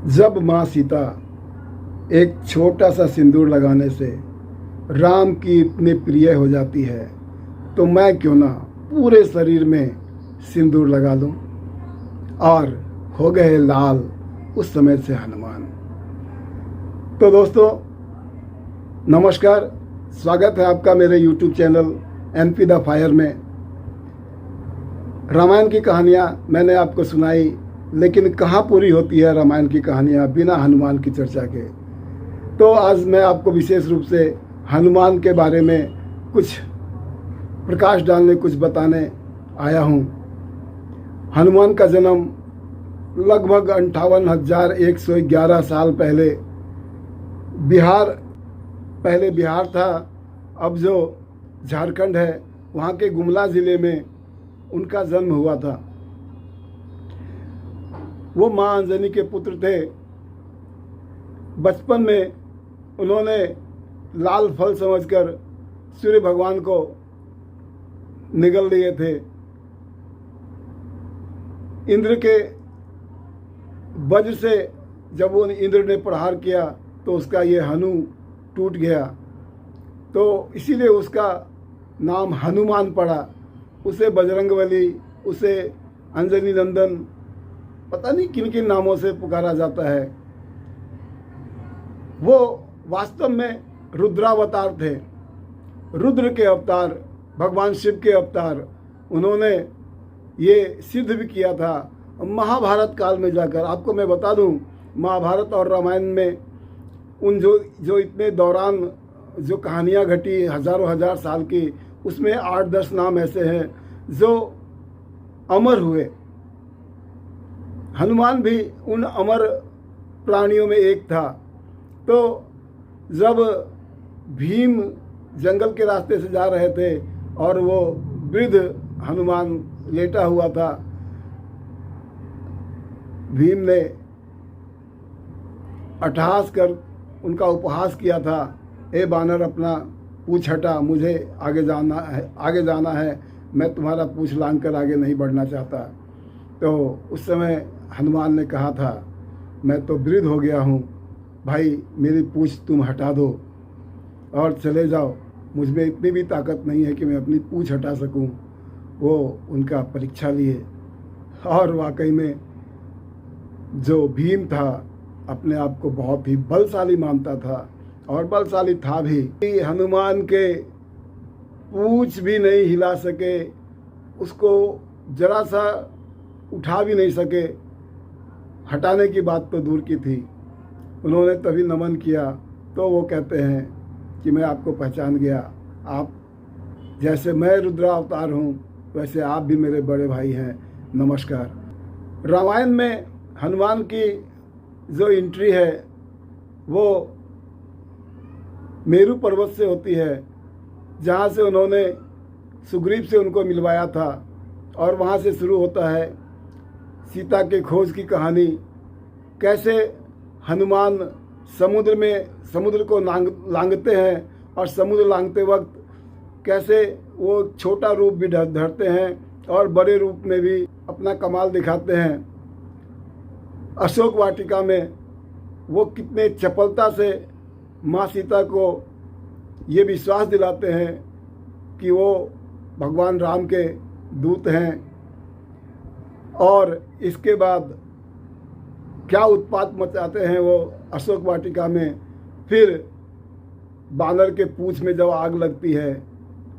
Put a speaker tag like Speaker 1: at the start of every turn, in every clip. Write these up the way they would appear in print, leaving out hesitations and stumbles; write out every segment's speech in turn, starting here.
Speaker 1: जब माँ सीता एक छोटा सा सिंदूर लगाने से राम की इतनी प्रिय हो जाती है, तो मैं क्यों ना पूरे शरीर में सिंदूर लगा लूं। और हो गए लाल उस समय से हनुमान। तो दोस्तों नमस्कार, स्वागत है आपका मेरे YouTube channel MP the fire में। रामायण की कहानियाँ मैंने आपको सुनाई, लेकिन कहाँ पूरी होती है रामायण की कहानियाँ बिना हनुमान की चर्चा के। तो आज मैं आपको विशेष रूप से हनुमान के बारे में कुछ प्रकाश डालने, कुछ बताने आया हूँ। हनुमान का जन्म लगभग 58,111 साल पहले पहले बिहार था, अब जो झारखंड है, वहाँ के गुमला ज़िले में उनका जन्म हुआ था। वो माँ अंजनी के पुत्र थे। बचपन में उन्होंने लाल फल समझकर सूर्य भगवान को निगल लिए थे। इंद्र के वज्र से जब वो इंद्र ने प्रहार किया तो उसका ये हनु टूट गया, तो इसीलिए उसका नाम हनुमान पड़ा। उसे बजरंगबली, उसे अंजनी नंदन, पता नहीं किन किन नामों से पुकारा जाता है। वो वास्तव में रुद्रावतार थे, रुद्र के अवतार, भगवान शिव के अवतार। उन्होंने ये सिद्ध भी किया था महाभारत काल में जाकर। आपको मैं बता दूं, महाभारत और रामायण में उन जो इतने दौरान जो कहानियाँ घटी हजारों हजार साल की, उसमें 8-10 नाम ऐसे हैं जो अमर हुए। हनुमान भी उन अमर प्राणियों में एक था। तो जब भीम जंगल के रास्ते से जा रहे थे और वो वृद्ध हनुमान लेटा हुआ था, भीम ने अट्टहास कर उनका उपहास किया था, ए बानर अपना पूँछ हटा, मुझे आगे जाना है, मैं तुम्हारा पूँछ लांघ कर आगे नहीं बढ़ना चाहता। तो उस समय हनुमान ने कहा था, मैं तो वृद्ध हो गया हूँ भाई, मेरी पूँछ तुम हटा दो और चले जाओ, मुझ में इतनी भी ताकत नहीं है कि मैं अपनी पूँछ हटा सकूँ। वो उनका परीक्षा लिए और वाकई में जो भीम था अपने आप को बहुत ही बलशाली मानता था और बलशाली था भी। हनुमान के पूँछ भी नहीं हिला सके, उसको जरा सा उठा भी नहीं सके, हटाने की बात तो दूर की थी। उन्होंने तभी नमन किया तो वो कहते हैं कि मैं आपको पहचान गया, आप जैसे मैं रुद्रावतार हूँ वैसे आप भी मेरे बड़े भाई हैं, नमस्कार। रामायण में हनुमान की जो एंट्री है वो मेरू पर्वत से होती है, जहाँ से उन्होंने सुग्रीव से उनको मिलवाया था, और वहाँ से शुरू होता है सीता के खोज की कहानी। कैसे हनुमान समुद्र को लांघते हैं और समुद्र लांघते वक्त कैसे वो छोटा रूप भी धरते हैं और बड़े रूप में भी अपना कमाल दिखाते हैं। अशोक वाटिका में वो कितने चपलता से माँ सीता को ये विश्वास दिलाते हैं कि वो भगवान राम के दूत हैं, और इसके बाद क्या उत्पात मचाते हैं वो अशोक वाटिका में। फिर बानर के पूँछ में जब आग लगती है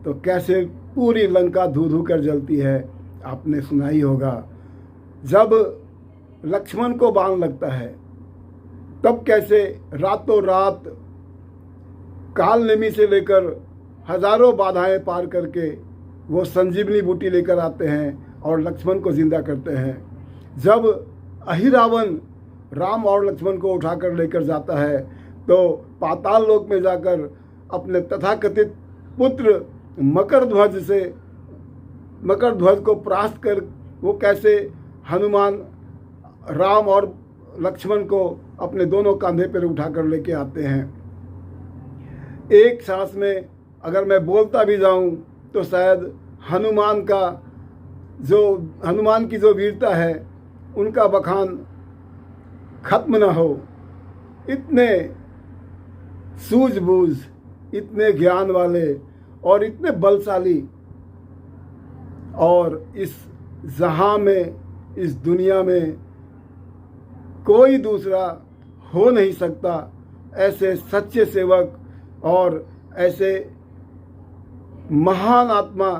Speaker 1: तो कैसे पूरी लंका धू धू कर जलती है, आपने सुना ही होगा। जब लक्ष्मण को बाण लगता है तब कैसे रातों रात कालनेमी से लेकर हजारों बाधाएं पार करके वो संजीवनी बूटी लेकर आते हैं और लक्ष्मण को जिंदा करते हैं। जब अहिरावण राम और लक्ष्मण को उठाकर लेकर जाता है तो पाताल लोक में जाकर अपने तथाकथित पुत्र मकर ध्वज को परास्त कर वो कैसे हनुमान राम और लक्ष्मण को अपने दोनों कंधे पर उठाकर लेके आते हैं। एक सांस में अगर मैं बोलता भी जाऊं तो शायद हनुमान की जो वीरता है उनका बखान खत्म न हो। इतने सूझबूझ, इतने ज्ञान वाले और इतने बलशाली और इस जहां में, इस दुनिया में कोई दूसरा हो नहीं सकता। ऐसे सच्चे सेवक और ऐसे महान आत्मा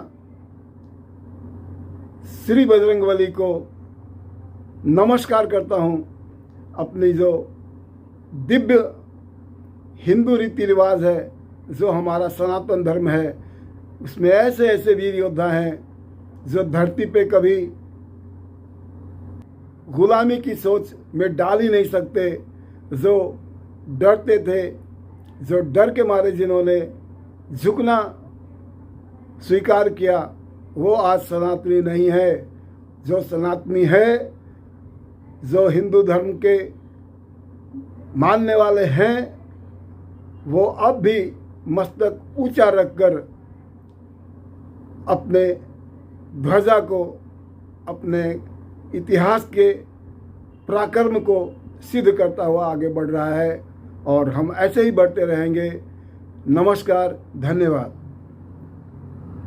Speaker 1: श्री बजरंगबली को नमस्कार करता हूँ। अपनी जो दिव्य हिंदू रीति रिवाज है, जो हमारा सनातन धर्म है, उसमें ऐसे ऐसे वीर योद्धा हैं जो धरती पे कभी गुलामी की सोच में डाल ही नहीं सकते, जो डरते थे, जो डर के मारे जिन्होंने झुकना स्वीकार किया, वो आज सनातनी नहीं है। जो सनातनी है, जो हिंदू धर्म के मानने वाले हैं, वो अब भी मस्तक ऊंचा रखकर अपने ध्वजा को, अपने इतिहास के पराक्रम को सिद्ध करता हुआ आगे बढ़ रहा है और हम ऐसे ही बढ़ते रहेंगे। नमस्कार, धन्यवाद।